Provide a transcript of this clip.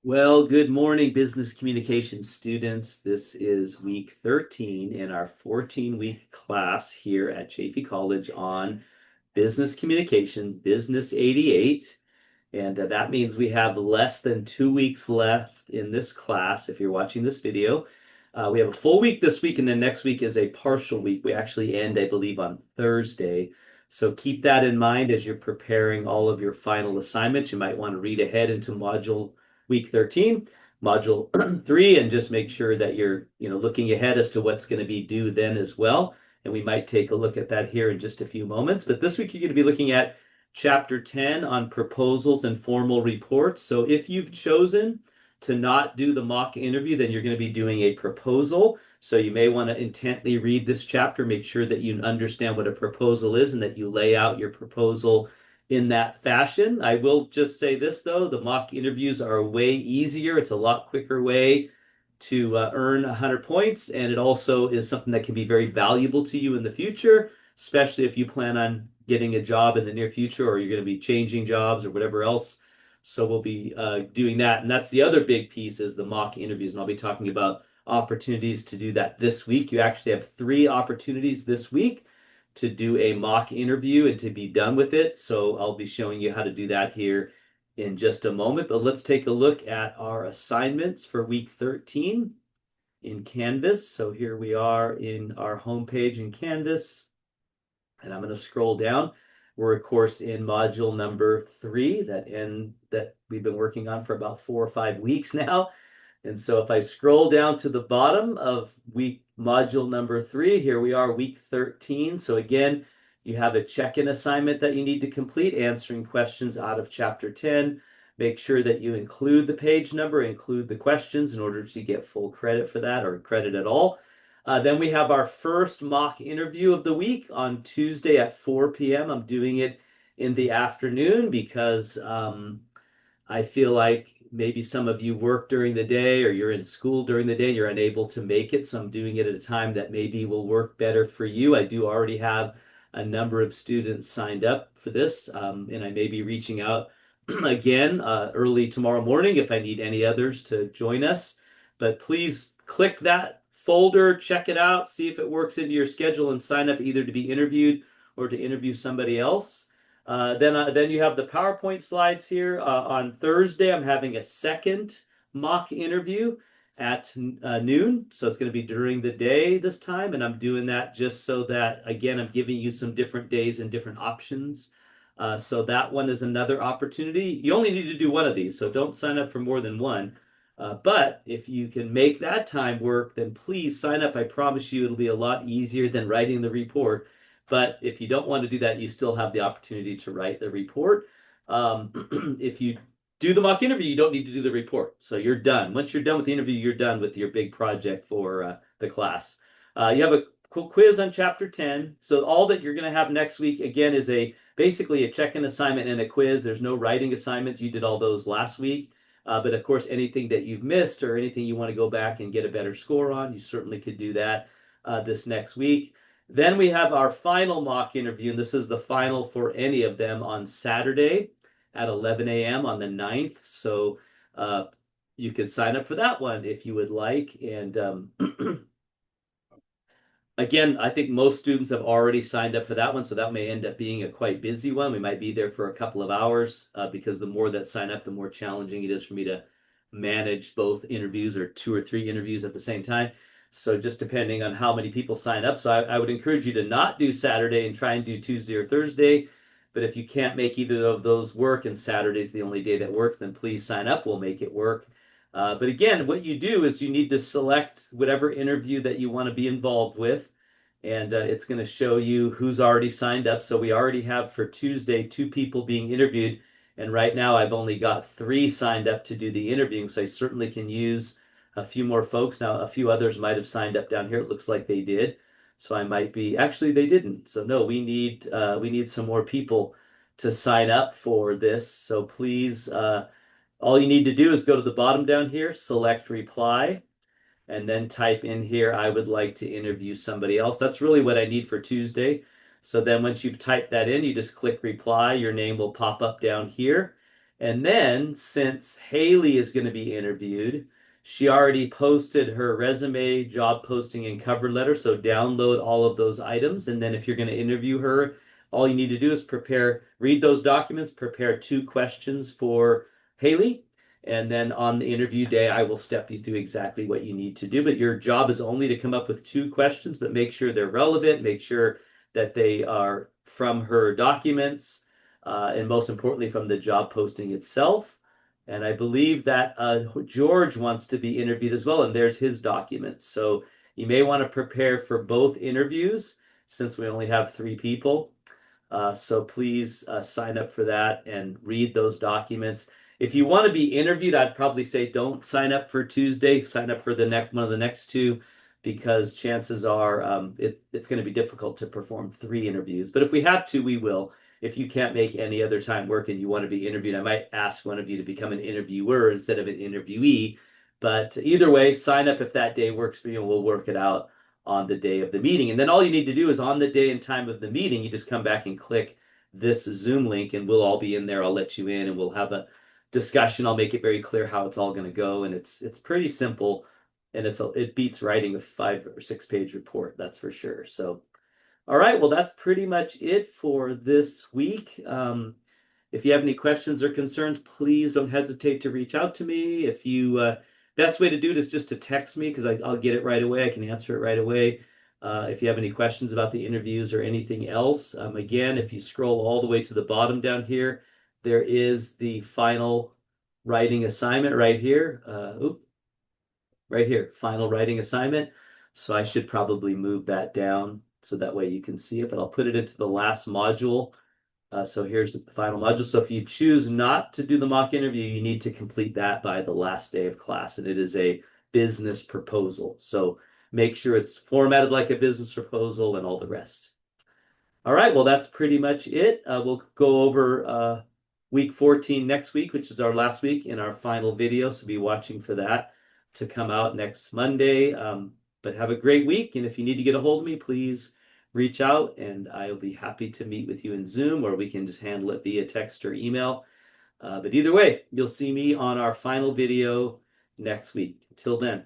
Well, good morning, business communication students. This is week 13 in our 14-week class here at Chaffey College on business communication, Business 88. And that means we have less than 2 weeks left in this class if you're watching this video. We have a full week this week, and then next week is a partial week. We actually end, I believe, on Thursday. So keep that in mind as you're preparing all of your final assignments. You might want to read ahead into module week 13, module 3, and just make sure that you're, looking ahead as to what's going to be due then as well. And we might take a look at that here in just a few moments. But this week you're going to be looking at Chapter 10 on proposals and formal reports. So if you've chosen to not do the mock interview, then you're going to be doing a proposal. So you may want to intently read this chapter, make sure that you understand what a proposal is and that you lay out your proposal in that fashion. I will just say this though, the mock interviews are way easier. It's a lot quicker way to earn 100 points, and it also is something that can be very valuable to you in the future, especially if you plan on getting a job in the near future or you're going to be changing jobs or whatever else. So we'll be doing that. And that's the other big piece is the mock interviews. And I'll be talking about opportunities to do that this week. You actually have 3 opportunities this week to do a mock interview and to be done with it. So I'll be showing you how to do that here in just a moment. But let's take a look at our assignments for week 13 in Canvas. So here we are in our homepage in Canvas. And I'm going to scroll down. We're, of course, in module number 3 that we've been working on for about 4 or 5 weeks now. And so if I scroll down to the bottom of week module number 3, here we are, week 13. So again, you have a check-in assignment that you need to complete, answering questions out of chapter 10. Make sure that you include the page number, include the questions in order to get full credit for that or credit at all. Then we have our first mock interview of the week on Tuesday at 4 p.m. I'm doing it in the afternoon because I feel like maybe some of you work during the day or you're in school during the day and you're unable to make it. So I'm doing it at a time that maybe will work better for you. I do already have a number of students signed up for this, and I may be reaching out again early tomorrow morning if I need any others to join us. But please click that folder, check it out, see if it works into your schedule, and sign up either to be interviewed or to interview somebody else. Then you have the PowerPoint slides here. On Thursday, I'm having a second mock interview at noon. So it's going to be during the day this time. And I'm doing that just so that, again, I'm giving you some different days and different options. So that one is another opportunity. You only need to do one of these, so don't sign up for more than one. But if you can make that time work, then please sign up. I promise you it'll be a lot easier than writing the report. But if you don't want to do that, you still have the opportunity to write the report. If you do the mock interview, you don't need to do the report. So you're done. Once you're done with the interview, you're done with your big project for the class. You have a quiz on chapter 10. So all that you're going to have next week, again, is basically a check-in assignment and a quiz. There's no writing assignments. You did all those last week. But of course, anything that you've missed or anything you want to go back and get a better score on, you certainly could do that this next week. Then we have our final mock interview, and this is the final for any of them on Saturday at 11 a.m. on the 9th. So you can sign up for that one if you would like. And again, I think most students have already signed up for that one, so that may end up being a quite busy one. We might be there for a couple of hours because the more that sign up, the more challenging it is for me to manage both interviews or 2 or 3 interviews at the same time. So just depending on how many people sign up. So I would encourage you to not do Saturday and try and do Tuesday or Thursday. But if you can't make either of those work and Saturday's the only day that works, then please sign up. We'll make it work. But again, what you do is you need to select whatever interview that you want to be involved with. And it's going to show you who's already signed up. So we already have for Tuesday 2 people being interviewed. And right now I've only got 3 signed up to do the interviewing. So I certainly can use a few more folks. Now, a few others might have signed up down here. It looks like they did. So I might be, actually they didn't. So no, we need some more people to sign up for this. So please, all you need to do is go to the bottom down here, select reply, and then type in here, I would like to interview somebody else. That's really what I need for Tuesday. So then once you've typed that in, you just click reply. Your name will pop up down here. And then, since Haley is going to be interviewed, she already posted her resume, job posting, and cover letter. So download all of those items. And then if you're going to interview her, all you need to do is read those documents, prepare 2 questions for Haley. And then on the interview day, I will step you through exactly what you need to do. But your job is only to come up with 2 questions, but make sure they're relevant, make sure that they are from her documents, and most importantly, from the job posting itself. And I believe that George wants to be interviewed as well, and there's his documents. So you may want to prepare for both interviews since we only have 3 people. So please sign up for that and read those documents. If you want to be interviewed, I'd probably say don't sign up for Tuesday. Sign up for the next one of the next 2, because chances are it's going to be difficult to perform 3 interviews. But if we have to, we will. If you can't make any other time work and you want to be interviewed, I might ask one of you to become an interviewer instead of an interviewee. But either way, sign up if that day works for you, and we'll work it out on the day of the meeting. And then all you need to do is on the day and time of the meeting, you just come back and click this Zoom link, and we'll all be in there. I'll let you in and we'll have a discussion. I'll make it very clear how it's all going to go. And it's pretty simple, and it beats writing a 5 or 6 page report, that's for sure. So all right, well, that's pretty much it for this week. If you have any questions or concerns, please don't hesitate to reach out to me. If you best way to do it is just to text me, because I'll get it right away. I can answer it right away. If you have any questions about the interviews or anything else, again, if you scroll all the way to the bottom down here, there is the final writing assignment right here. Right here, final writing assignment. So I should probably move that down so that way you can see it, but I'll put it into the last module. So here's the final module. So if you choose not to do the mock interview, you need to complete that by the last day of class, and it is a business proposal. So make sure it's formatted like a business proposal and all the rest. All right, well, that's pretty much it. We'll go over week 14 next week, which is our last week in our final video, so be watching for that to come out next Monday. But have a great week, and if you need to get a hold of me, please reach out, and I'll be happy to meet with you in Zoom, or we can just handle it via text or email. But either way, you'll see me on our final video next week. Until then.